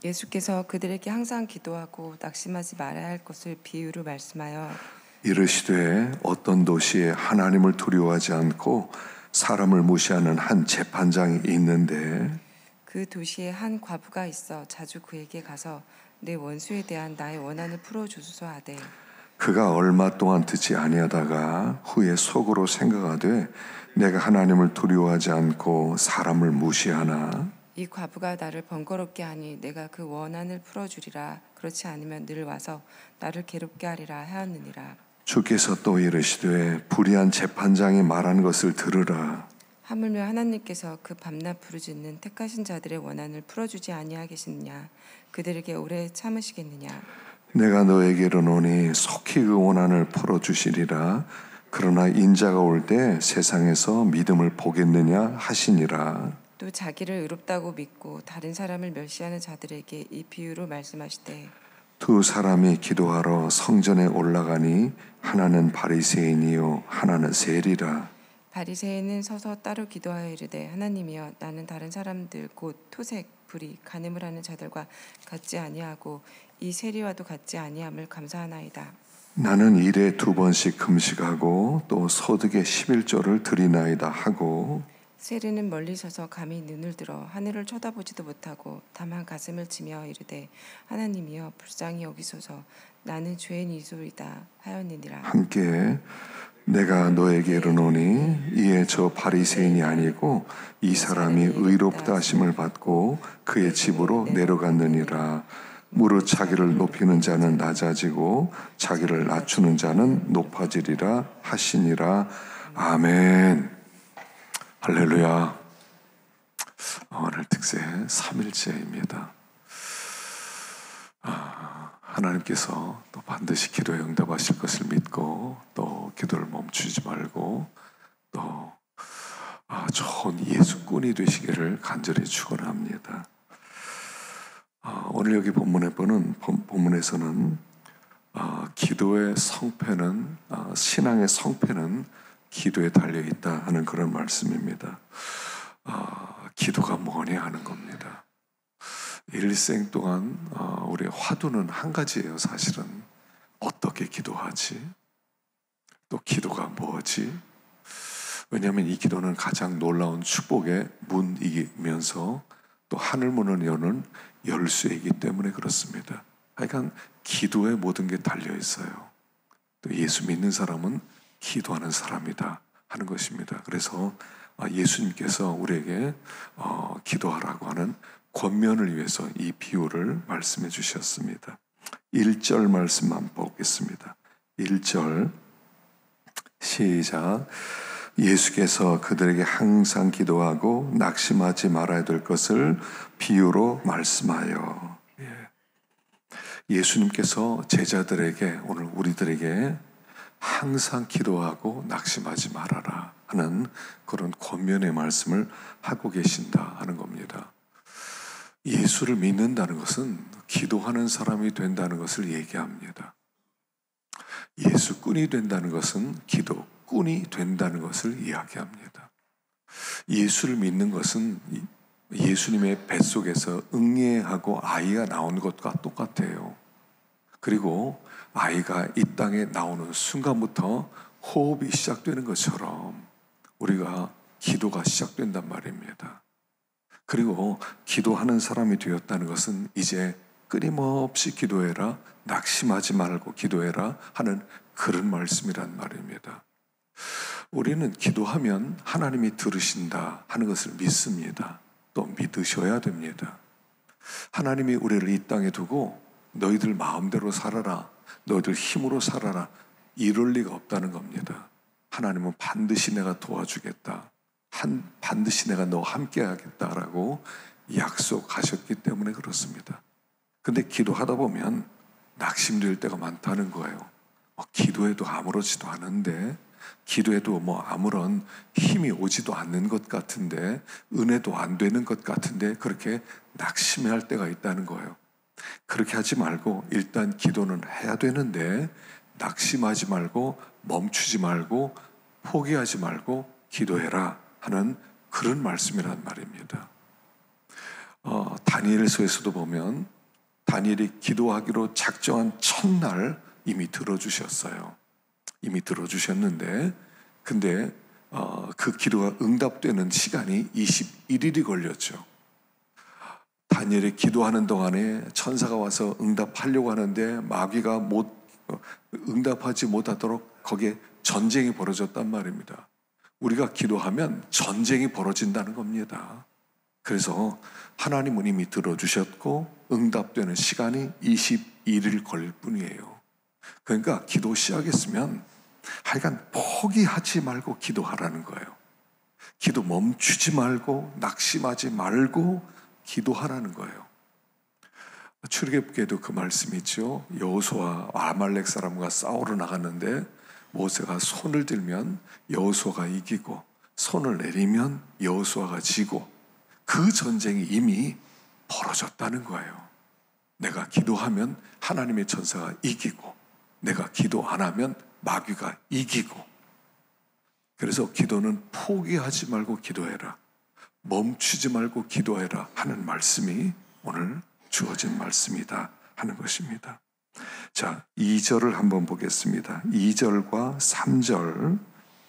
예수께서 그들에게 항상 기도하고 낙심하지 말아야 할 것을 비유로 말씀하여 이르시되 어떤 도시에 하나님을 두려워하지 않고 사람을 무시하는 한 재판장이 있는데 그 도시에 한 과부가 있어 자주 그에게 가서 내 원수에 대한 나의 원한을 풀어주소서 하되 그가 얼마 동안 듣지 아니하다가 후에 속으로 생각하되 내가 하나님을 두려워하지 않고 사람을 무시하나 이 과부가 나를 번거롭게 하니 내가 그 원한을 풀어주리라. 그렇지 않으면 늘 와서 나를 괴롭게 하리라 하였느니라. 주께서 또 이르시되 불의한 재판장이 말한 것을 들으라. 하물며 하나님께서 그 밤낮 부르짖는 택하신 자들의 원한을 풀어주지 아니하겠느냐. 그들에게 오래 참으시겠느냐. 내가 너에게 이르노니 속히 그 원한을 풀어주시리라. 그러나 인자가 올 때 세상에서 믿음을 보겠느냐 하시니라. 또 자기를 의롭다고 믿고 다른 사람을 멸시하는 자들에게 이 비유로 말씀하시되 두 사람이 기도하러 성전에 올라가니 하나는 바리새인이요 하나는 세리라. 바리새인은 서서 따로 기도하여 이르되 하나님이여 나는 다른 사람들 곧 토색, 불의, 간음을 하는 자들과 같지 아니하고 이 세리와도 같지 아니함을 감사하나이다. 나는 일에 2번씩 금식하고 또 소득의 11조를 드리나이다 하고 세리는 멀리 서서 감히 눈을 들어 하늘을 쳐다보지도 못하고 다만 가슴을 치며 이르되 하나님이여 불쌍히 여기소서 나는 죄인이소이다 하였느니라. 함께 내가 너에게 이르노니 이에 저 바리새인이 아니고 이 사람이 의롭다 하심을 받고 그의 집으로 내려갔느니라. 무릇 자기를 높이는 자는 낮아지고 자기를 낮추는 자는 높아지리라 하시니라. 아멘. 할렐루야. 오늘 특세 3일째입니다. 하나님께서 또 반드시 기도에 응답하실 것을 믿고 또 기도를 멈추지 말고 또 좋은 예수꾼이 되시기를 간절히 축원합니다. 오늘 여기 본문에서는 기도의 성패는 신앙의 성패는 기도에 달려 있다 하는 그런 말씀입니다. 기도가 뭐냐 하는 겁니다. 일생 동안 우리의 화두는 한 가지예요. 사실은 어떻게 기도하지? 또 기도가 뭐지? 왜냐하면 이 기도는 가장 놀라운 축복의 문이면서 또 하늘문을 여는 열쇠이기 때문에 그렇습니다. 하여간 기도에 모든 게 달려 있어요. 또 예수 믿는 사람은 기도하는 사람이다 하는 것입니다. 그래서 예수님께서 우리에게 기도하라고 하는 권면을 위해서 이 비유를 말씀해 주셨습니다. 1절 말씀만 보겠습니다. 1절 시작. 예수께서 그들에게 항상 기도하고 낙심하지 말아야 될 것을 비유로 말씀하여. 예수님께서 제자들에게 오늘 우리들에게 항상 기도하고 낙심하지 말아라 하는 그런 권면의 말씀을 하고 계신다 하는 겁니다. 예수를 믿는다는 것은 기도하는 사람이 된다는 것을 얘기합니다. 예수꾼이 된다는 것은 기도꾼이 된다는 것을 이야기합니다. 예수를 믿는 것은 예수님의 뱃속에서 응애하고 아이가 나온 것과 똑같아요. 그리고 아이가 이 땅에 나오는 순간부터 호흡이 시작되는 것처럼 우리가 기도가 시작된단 말입니다. 그리고 기도하는 사람이 되었다는 것은 이제 끊임없이 기도해라, 낙심하지 말고 기도해라 하는 그런 말씀이란 말입니다. 우리는 기도하면 하나님이 들으신다 하는 것을 믿습니다. 또 믿으셔야 됩니다. 하나님이 우리를 이 땅에 두고 너희들 마음대로 살아라, 너희들 힘으로 살아라 이럴 리가 없다는 겁니다. 하나님은 반드시 내가 도와주겠다, 반드시 내가 너와 함께 하겠다라고 약속하셨기 때문에 그렇습니다. 근데 기도하다 보면 낙심될 때가 많다는 거예요. 기도해도 아무렇지도 않은데, 기도해도 아무런 힘이 오지도 않는 것 같은데, 은혜도 안 되는 것 같은데 그렇게 낙심할 때가 있다는 거예요. 그렇게 하지 말고 일단 기도는 해야 되는데 낙심하지 말고 멈추지 말고 포기하지 말고 기도해라 하는 그런 말씀이란 말입니다. 다니엘서에서도 보면 다니엘이 기도하기로 작정한 첫날 이미 들어주셨어요. 이미 들어주셨는데 근데 그 기도가 응답되는 시간이 21일이 걸렸죠. 다니엘이 기도하는 동안에 천사가 와서 응답하려고 하는데 마귀가 응답하지 못하도록 거기에 전쟁이 벌어졌단 말입니다. 우리가 기도하면 전쟁이 벌어진다는 겁니다. 그래서 하나님은 이미 들어주셨고 응답되는 시간이 21일 걸릴 뿐이에요. 그러니까 기도 시작했으면 하여간 포기하지 말고 기도하라는 거예요. 기도 멈추지 말고 낙심하지 말고 기도하라는 거예요. 출애굽기에도 그 말씀이 있죠. 여호수아 아말렉 사람과 싸우러 나갔는데 모세가 손을 들면 여호수아가 이기고 손을 내리면 여호수아가 지고 그 전쟁이 이미 벌어졌다는 거예요. 내가 기도하면 하나님의 천사가 이기고 내가 기도 안 하면 마귀가 이기고. 그래서 기도는 포기하지 말고 기도해라, 멈추지 말고 기도해라 하는 말씀이 오늘 주어진 말씀이다 하는 것입니다. 자, 2절을 한번 보겠습니다. 2절과 3절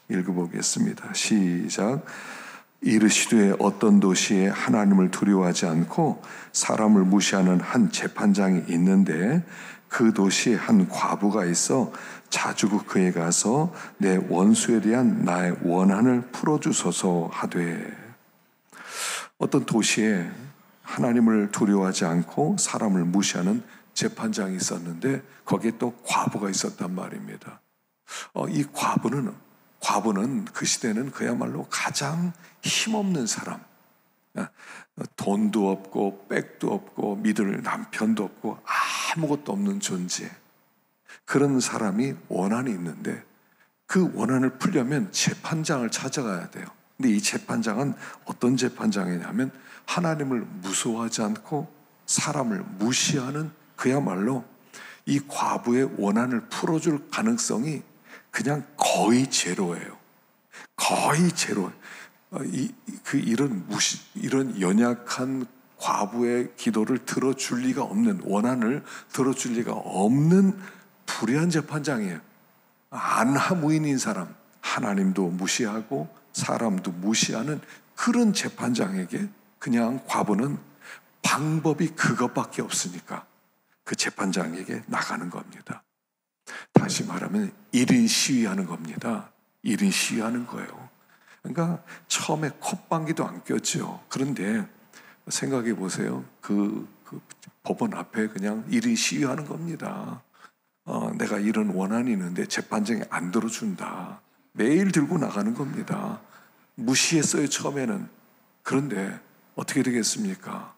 읽어보겠습니다. 시작. 이르시되 어떤 도시에 하나님을 두려워하지 않고 사람을 무시하는 한 재판장이 있는데 그 도시에 한 과부가 있어 자주 그에 가서 내 원수에 대한 나의 원한을 풀어주소서 하되. 어떤 도시에 하나님을 두려워하지 않고 사람을 무시하는 재판장이 있었는데 거기에 또 과부가 있었단 말입니다. 이 과부는 그 시대는 그야말로 가장 힘없는 사람, 돈도 없고 백도 없고 믿을 남편도 없고 아무것도 없는 존재, 그런 사람이 원한이 있는데 그 원한을 풀려면 재판장을 찾아가야 돼요. 근데 이 재판장은 어떤 재판장이냐면 하나님을 무서워하지 않고 사람을 무시하는, 그야말로 이 과부의 원한을 풀어줄 가능성이 그냥 거의 제로예요. 거의 제로. 이런 연약한 과부의 기도를 들어줄 리가 없는, 원한을 들어줄 리가 없는 불의한 재판장이에요. 안하무인인 사람, 하나님도 무시하고 사람도 무시하는 그런 재판장에게 그냥 과부는 방법이 그것밖에 없으니까 그 재판장에게 나가는 겁니다. 다시 말하면 1인 시위하는 겁니다. 1인 시위하는 거예요. 그러니까 처음에 콧방귀도 안 꼈죠. 그런데 생각해 보세요. 그 법원 앞에 그냥 1인 시위하는 겁니다. 내가 이런 원한이 있는데 재판장이 안 들어준다. 매일 들고 나가는 겁니다. 무시했어요, 처음에는. 그런데 어떻게 되겠습니까?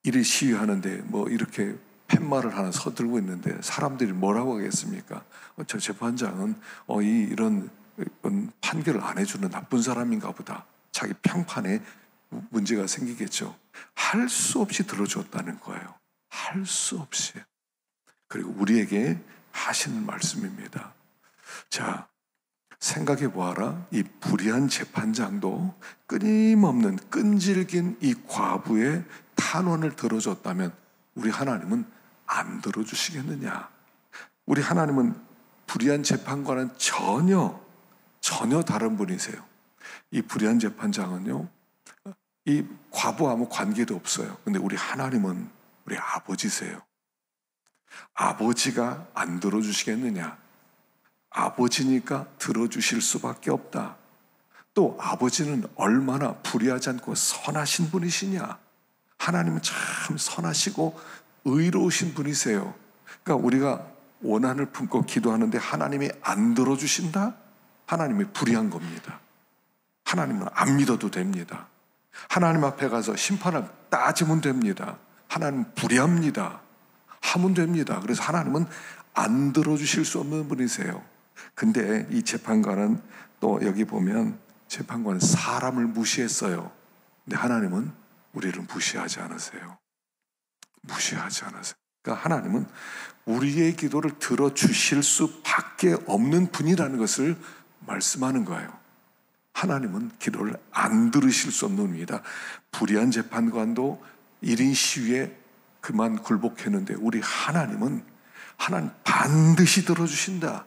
1인 시위하는데 이렇게 팻말을 하나 서들고 있는데 사람들이 뭐라고 하겠습니까? 저 재판장은 이런 판결을 안 해주는 나쁜 사람인가 보다. 자기 평판에 문제가 생기겠죠. 할 수 없이 들어줬다는 거예요. 할 수 없이. 그리고 우리에게 하시는 말씀입니다. 자, 생각해 보아라. 이 불의한 재판장도 끊임없는 끈질긴 이 과부의 탄원을 들어줬다면 우리 하나님은 안 들어주시겠느냐? 우리 하나님은 불의한 재판과는 전혀 다른 분이세요. 이 불의한 재판장은요, 이 과부와 아무 관계도 없어요. 근데 우리 하나님은 우리 아버지세요. 아버지가 안 들어주시겠느냐? 아버지니까 들어주실 수밖에 없다. 또 아버지는 얼마나 불의하지 않고 선하신 분이시냐? 하나님은 참 선하시고 의로우신 분이세요. 그러니까 우리가 원한을 품고 기도하는데 하나님이 안 들어주신다? 하나님이 불의한 겁니다. 하나님은 안 믿어도 됩니다. 하나님 앞에 가서 심판을 따지면 됩니다. 하나님은 불의합니다. 하면 됩니다. 그래서 하나님은 안 들어주실 수 없는 분이세요. 근데 이 재판관은 또 여기 보면 재판관은 사람을 무시했어요. 근데 하나님은 우리를 무시하지 않으세요. 무시하지 않으세요. 그러니까 하나님은 우리의 기도를 들어주실 수밖에 없는 분이라는 것을 말씀하는 거예요. 하나님은 기도를 안 들으실 수 없는 겁니다. 불의한 재판관도 1인 시위에 그만 굴복했는데 우리 하나님 반드시 들어주신다.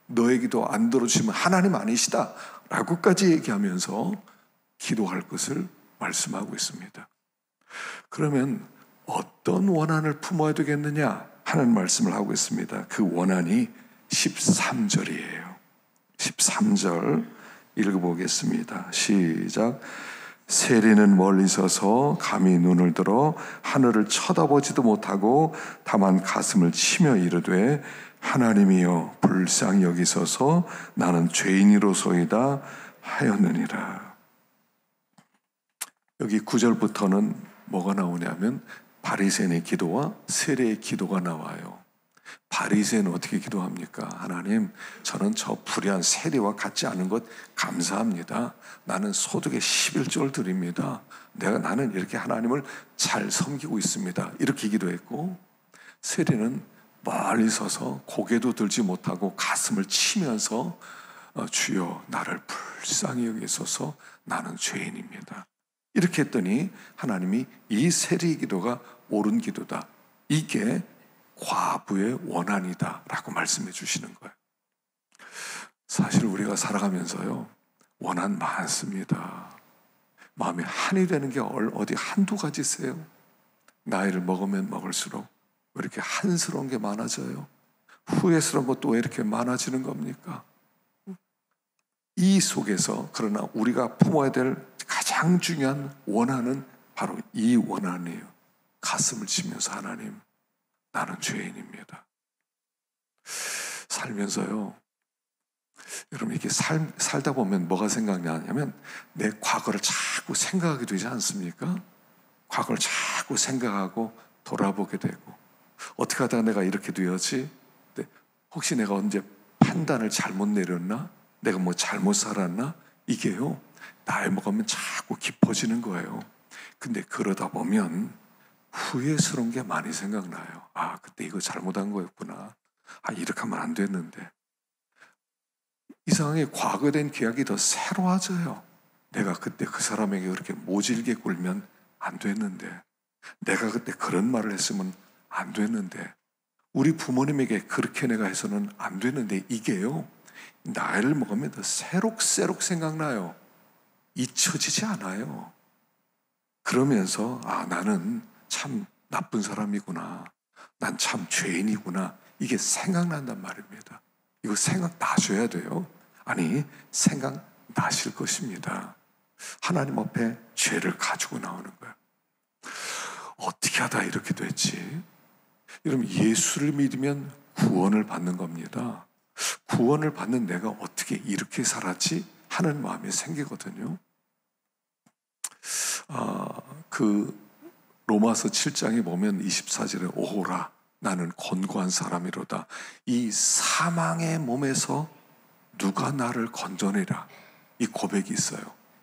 너의 기도 안 들어주시면 하나님 아니시다 라고까지 얘기하면서 기도할 것을 말씀하고 있습니다. 그러면 어떤 원한을 품어야 되겠느냐 하는 말씀을 하고 있습니다. 그 원한이 13절이에요. 13절 읽어보겠습니다. 시작. 세리는 멀리 서서 감히 눈을 들어 하늘을 쳐다보지도 못하고 다만 가슴을 치며 이르되 하나님이여 불쌍히 여기소서 나는 죄인이로소이다 하였느니라. 여기 9절부터는 뭐가 나오냐면 바리새인의 기도와 세리의 기도가 나와요. 바리새인은 어떻게 기도합니까? 하나님, 저는 저 불의한 세리와 같지 않은 것 감사합니다. 나는 소득의 11조를 드립니다. 나는 이렇게 하나님을 잘 섬기고 있습니다. 이렇게 기도했고, 세리는 멀리 서서 고개도 들지 못하고 가슴을 치면서 주여 나를 불쌍히 여기소서 나는 죄인입니다. 이렇게 했더니 하나님이 이 세리의 기도가 옳은 기도다. 이게 과부의 원한이다 라고 말씀해 주시는 거예요. 사실 우리가 살아가면서요 원한 많습니다. 마음에 한이 되는 게 어디 한두 가지 있어요. 나이를 먹으면 먹을수록 왜 이렇게 한스러운 게 많아져요? 후회스러운 것도 왜 이렇게 많아지는 겁니까? 이 속에서 그러나 우리가 품어야 될 가장 중요한 원한은 바로 이 원한이에요. 가슴을 치면서 하나님, 나는 죄인입니다. 살면서요, 여러분 이렇게 살다 보면 뭐가 생각나냐면 내 과거를 자꾸 생각하게 되지 않습니까? 과거를 자꾸 생각하고 돌아보게 되고 어떻게 하다가 내가 이렇게 되었지? 혹시 내가 언제 판단을 잘못 내렸나? 내가 뭐 잘못 살았나? 이게요, 나이 먹으면 자꾸 깊어지는 거예요. 근데 그러다 보면 후회스러운 게 많이 생각나요. 아, 그때 이거 잘못한 거였구나. 아, 이렇게 하면 안 됐는데. 이상하게 과거된 기억이 더 새로워져요. 내가 그때 그 사람에게 그렇게 모질게 굴면 안 됐는데, 내가 그때 그런 말을 했으면 안 됐는데, 우리 부모님에게 그렇게 내가 해서는 안 됐는데, 이게요 나이를 먹으면 더 새록새록 생각나요. 잊혀지지 않아요. 그러면서 아, 나는 참 나쁜 사람이구나, 난 참 죄인이구나, 이게 생각난단 말입니다. 이거 생각나셔야 돼요. 아니, 생각나실 것입니다. 하나님 앞에 죄를 가지고 나오는 거예요. 어떻게 하다 이렇게 됐지? 여러분, 예수를 믿으면 구원을 받는 겁니다. 구원을 받는 내가 어떻게 이렇게 살았지? 하는 마음이 생기거든요. 그 로마서 7장에 보면 24절에 오호라 나는 곤고한 사람이로다. 이 사망의 몸에서 누가 나를 건져내라. 이 고백이 있어요.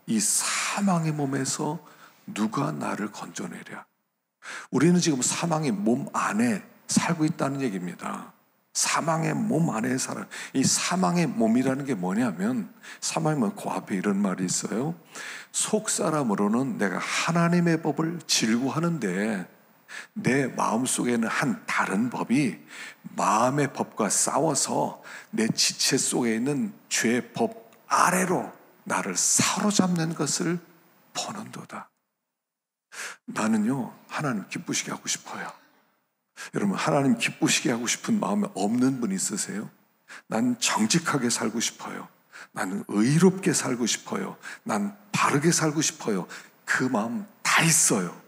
이 사망의 몸에서 누가 나를 건져내랴. 우리는 지금 사망의 몸 안에 살고 있다는 얘기입니다. 사망의 몸 안에 살아. 이 사망의 몸이라는 게 뭐냐면, 사망의 몸, 그 앞에 이런 말이 있어요. 속 사람으로는 내가 하나님의 법을 질구하는데 내 마음속에는 한 다른 법이 마음의 법과 싸워서 내 지체 속에 있는 죄의 법 아래로 나를 사로잡는 것을 보는도다. 나는요, 하나님 기쁘시게 하고 싶어요. 여러분, 하나님 기쁘시게 하고 싶은 마음에 없는 분 있으세요? 난 정직하게 살고 싶어요. 나는 의롭게 살고 싶어요. 난 바르게 살고 싶어요. 그 마음 다 있어요.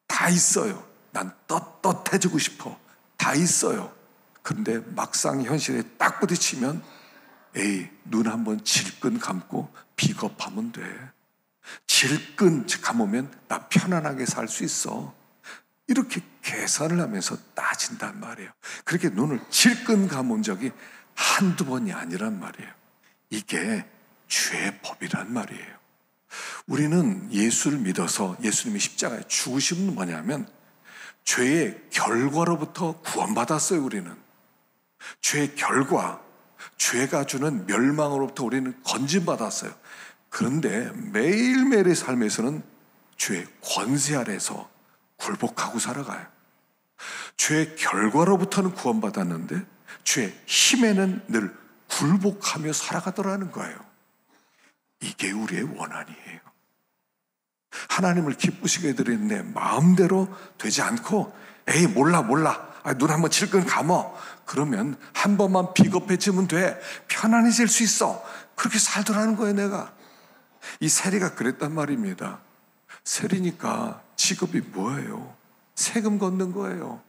다 있어요. 난 떳떳해지고 싶어. 다 있어요. 그런데 막상 현실에 딱 부딪히면 에이, 눈 한번 질끈 감고 비겁하면 돼. 질끈 감으면 나 편안하게 살 수 있어. 이렇게 계산을 하면서 따진단 말이에요. 그렇게 눈을 질끈 감은 적이 한두 번이 아니란 말이에요. 이게 죄의 법이란 말이에요. 우리는 예수를 믿어서 예수님이 십자가에 죽으심은 뭐냐면 죄의 결과로부터 구원받았어요. 우리는 죄의 결과, 죄가 주는 멸망으로부터 우리는 건진받았어요. 그런데 매일매일의 삶에서는 죄의 권세 아래서 굴복하고 살아가요. 죄의 결과로부터는 구원받았는데 죄의 힘에는 늘 굴복하며 살아가더라는 거예요. 이게 우리의 원한이에요. 하나님을 기쁘시게 드리는데 마음대로 되지 않고 에이 몰라 눈 한번 질끈 감어. 그러면 한 번만 비겁해지면 돼. 편안해질 수 있어. 그렇게 살더라는 거예요. 내가 이 세리가 그랬단 말입니다. 세리니까 직업이 뭐예요? 세금 걷는 거예요.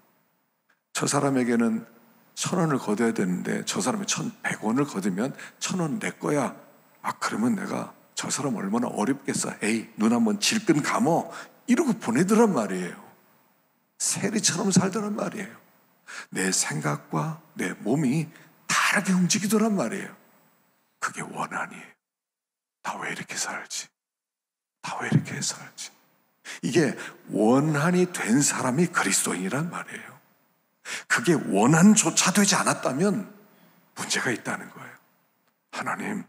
저 사람에게는 1,000원을 걷어야 되는데 저 사람이 1,100원을 걷으면 1,000원 내 거야. 그러면 내가 저 사람 얼마나 어렵겠어. 에이 눈 한번 질끈 감어. 이러고 보내더란 말이에요. 세리처럼 살더란 말이에요. 내 생각과 내 몸이 다르게 움직이더란 말이에요. 그게 원한이에요. 나 왜 이렇게 살지? 나 왜 이렇게 살지? 이게 원한이 된 사람이 그리스도인이란 말이에요. 그게 원한조차 되지 않았다면 문제가 있다는 거예요. 하나님,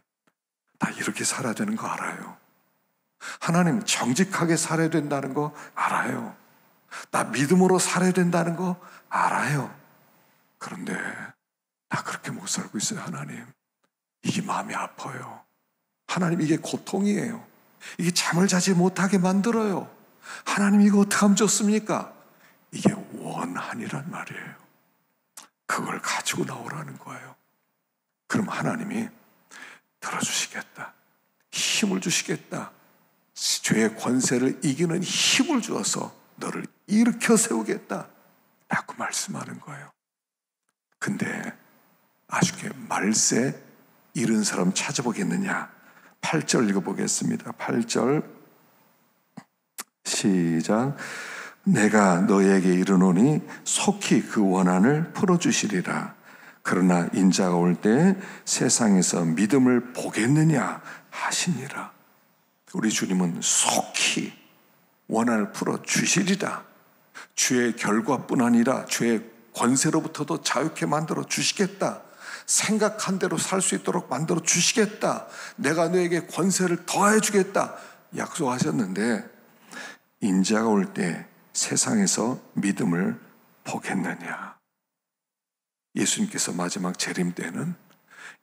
나 이렇게 살아야 되는 거 알아요. 하나님, 정직하게 살아야 된다는 거 알아요. 나 믿음으로 살아야 된다는 거 알아요. 그런데 나 그렇게 못 살고 있어요. 하나님, 이게 마음이 아파요. 하나님, 이게 고통이에요. 이게 잠을 자지 못하게 만들어요. 하나님, 이거 어떻게 하면 좋습니까? 이게 원한이란 말이에요. 그걸 가지고 나오라는 거예요. 그럼 하나님이 들어주시겠다. 힘을 주시겠다. 죄의 권세를 이기는 힘을 주어서 너를 일으켜 세우겠다 라고 말씀하는 거예요. 근데 아쉽게 말세 이른 사람 찾아보겠느냐. 8절 읽어보겠습니다. 8절 시작. 내가 너에게 이르노니 속히 그 원한을 풀어주시리라. 그러나 인자가 올 때 세상에서 믿음을 보겠느냐 하시니라. 우리 주님은 속히 원한을 풀어주시리라. 죄의 결과뿐 아니라 죄의 권세로부터도 자유케 만들어 주시겠다. 생각한 대로 살 수 있도록 만들어 주시겠다. 내가 너에게 권세를 더해 주겠다 약속하셨는데 인자가 올 때 세상에서 믿음을 보겠느냐. 예수님께서 마지막 재림 때는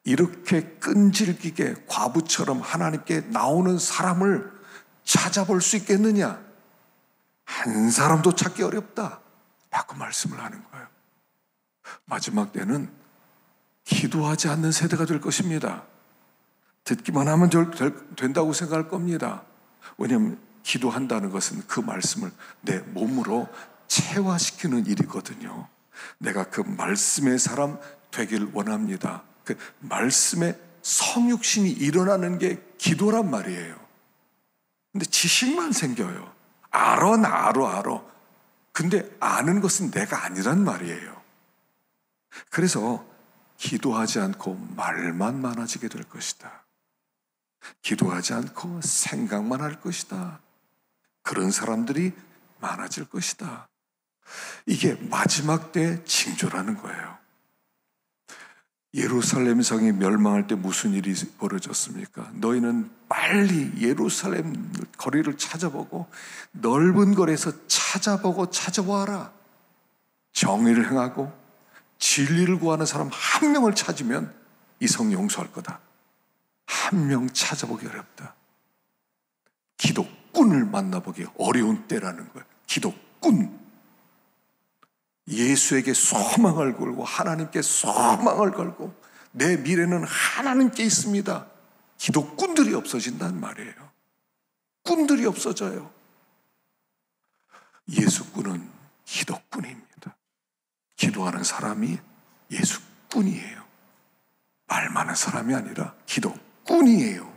이렇게 끈질기게 과부처럼 하나님께 나오는 사람을 찾아볼 수 있겠느냐. 한 사람도 찾기 어렵다 라고 말씀을 하는 거예요. 마지막 때는 기도하지 않는 세대가 될 것입니다. 듣기만 하면 된다고 생각할 겁니다. 왜냐하면 기도한다는 것은 그 말씀을 내 몸으로 체화시키는 일이거든요. 내가 그 말씀의 사람 되길 원합니다. 그 말씀의 성육신이 일어나는 게 기도란 말이에요. 근데 지식만 생겨요. 알아. 근데 아는 것은 내가 아니란 말이에요. 그래서 기도하지 않고 말만 많아지게 될 것이다. 기도하지 않고 생각만 할 것이다. 그런 사람들이 많아질 것이다. 이게 마지막 때의 징조라는 거예요. 예루살렘 성이 멸망할 때 무슨 일이 벌어졌습니까? 너희는 빨리 예루살렘 거리를 찾아보고 넓은 거리에서 찾아보아라. 정의를 행하고 진리를 구하는 사람 한 명을 찾으면 이 성 용서할 거다. 한 명 찾아보기 어렵다. 기독꾼을 만나보기 어려운 때라는 거예요. 기독꾼. 예수에게 소망을 걸고 하나님께 소망을 걸고 내 미래는 하나님께 있습니다. 기독꾼들이 없어진단 말이에요. 꾼들이 없어져요. 예수꾼은 기독꾼입니다. 기도하는 사람이 예수꾼이에요. 말 많은 사람이 아니라 기독꾼이에요.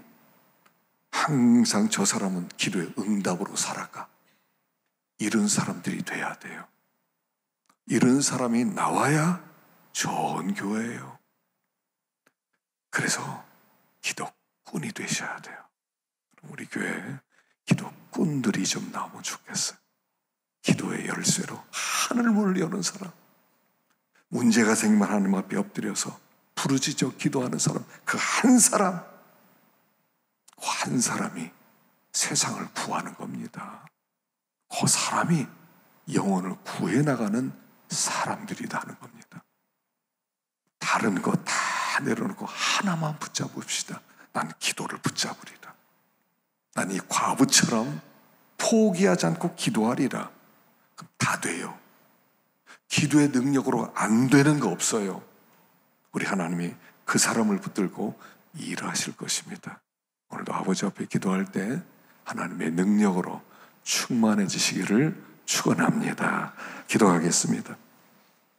항상 저 사람은 기도의 응답으로 살아가. 이런 사람들이 돼야 돼요. 이런 사람이 나와야 좋은 교회예요. 그래서 기독꾼이 되셔야 돼요. 우리 교회에 기독꾼들이 좀 나오면 좋겠어요. 기도의 열쇠로 하늘문을 여는 사람, 문제가 생기면 하나님 앞에 엎드려서 부르짖어 기도하는 사람, 그 한 사람 한 사람이 세상을 구하는 겁니다. 그 사람이 영혼을 구해 나가는 사람들이다 하는 겁니다. 다른 거 다 내려놓고 하나만 붙잡읍시다. 난 기도를 붙잡으리라. 난 이 과부처럼 포기하지 않고 기도하리라. 그럼 다 돼요. 기도의 능력으로 안 되는 거 없어요. 우리 하나님이 그 사람을 붙들고 일하실 것입니다. 오늘도 아버지 앞에 기도할 때 하나님의 능력으로 충만해지시기를 축원합니다. 기도하겠습니다.